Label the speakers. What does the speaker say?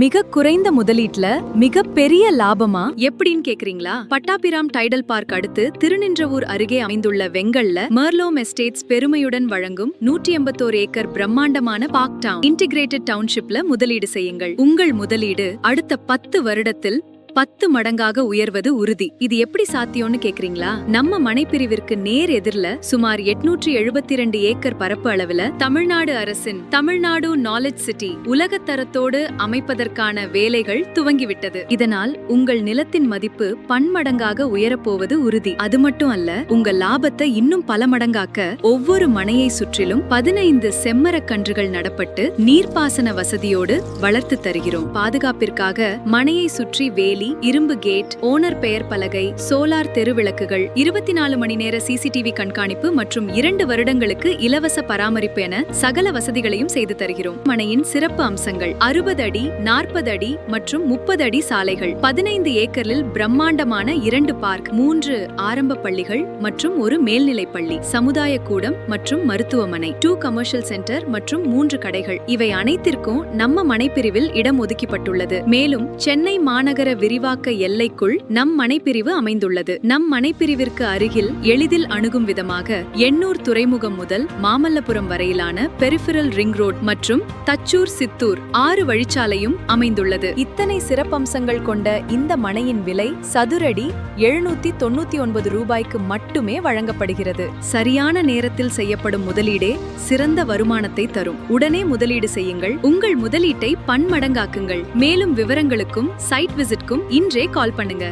Speaker 1: மிக குறைந்த முதலீட்ல மிக பெரிய லாபமா எப்படின்னு கேக்குறீங்களா? பட்டாபிராம் டைடல் பார்க் அடுத்து திருநின்றவூர் அருகே அமைந்துள்ள வெங்கல்ல மெர்லோம் எஸ்டேட்ஸ் பெருமையுடன் வழங்கும் 181 ஏக்கர் பிரம்மாண்டமான பார்க் டவுன் இன்டிகிரேட்டட் டவுன்ஷிப்ல முதலீடு செய்யுங்கள். உங்கள் முதலீடு அடுத்த 10 வருடத்தில் 10 மடங்காக உயர்வது உறுதி. இது எப்படி சாத்தியம்னு கேக்குறீங்களா? நம்ம மனைப்பிரிவிற்கு நேர் எதிர்ல சுமார் 872 ஏக்கர் பரப்பு அளவுல தமிழ்நாடு அரசின் தமிழ்நாடு நாலேஜ் சிட்டி உலகத்தரத்தோடு அமைப்பதற்கான வேலைகள் துவங்கிவிட்டது. இதனால் உங்கள் நிலத்தின் மதிப்பு பன்மடங்காக உயரப்போவது உறுதி. அது மட்டும் அல்ல, உங்க லாபத்தை இன்னும் பல மடங்காக்க ஒவ்வொரு மனையை சுற்றிலும் 15 செம்மரக் கன்றுகள் நடப்பட்டு நீர்ப்பாசன வசதியோடு வளர்த்து தருகிறோம். பாதுகாப்பிற்காக மனையை சுற்றி வேலி, இரும்பு கேட், ஓனர் பெயர் பலகை, சோலார் தெருவிளக்குகள், 24 மணி நேர சிசிடிவி கண்காணிப்பு மற்றும் 2 வருடங்களுக்கு இலவச பராமரிப்பு என சகல வசதிகளையும் செய்து தருகிறோம். மனையின் சிறப்பு அம்சங்கள்: 60 அடி, 40 அடி மற்றும் 30 அடி சாலைகள், 15 ஏக்கரில் பிரம்மாண்டமான 2 பார்க், 3 ஆரம்ப பள்ளிகள் மற்றும் ஒரு மேல்நிலை பள்ளி, சமுதாய கூடம் மற்றும் மருத்துவமனை, 2 கமர்ஷியல் சென்டர் மற்றும் 3 கடைகள். இவை அனைத்திற்கும் நம்ம மனைப்பிரிவில் இடம் ஒதுக்கப்பட்டுள்ளது. மேலும் சென்னை மாநகர விரிவாக்க எல்லைக்குள் நம் மனைப்பிரிவு அமைந்துள்ளது. நம் மனைப்பிரிவிற்கு அருகில் எளிதில் அணுகும் விதமாக எண்ணூர் துறைமுகம் முதல் மாமல்லபுரம் வரையிலான பெரிஃபரல் ரிங் ரோட் மற்றும் தச்சூர் சித்தூர் 6 வழிச்சாலையும் அமைந்துள்ளது. இத்தனை சிறப்பம்சங்கள் கொண்ட இந்த மனையின் விலை சதுரடி 799 ரூபாய்க்கு மட்டுமே வழங்கப்படுகிறது. சரியான நேரத்தில் செய்யப்படும் முதலீடே சிறந்த வருமானத்தை தரும். உடனே முதலீடு செய்யுங்கள். உங்கள் முதலீட்டை பன்மடங்காக்குங்கள். மேலும் விவரங்களுக்கும் சைட் விசிட்க்கும் இன்றே கால் பண்ணுங்க.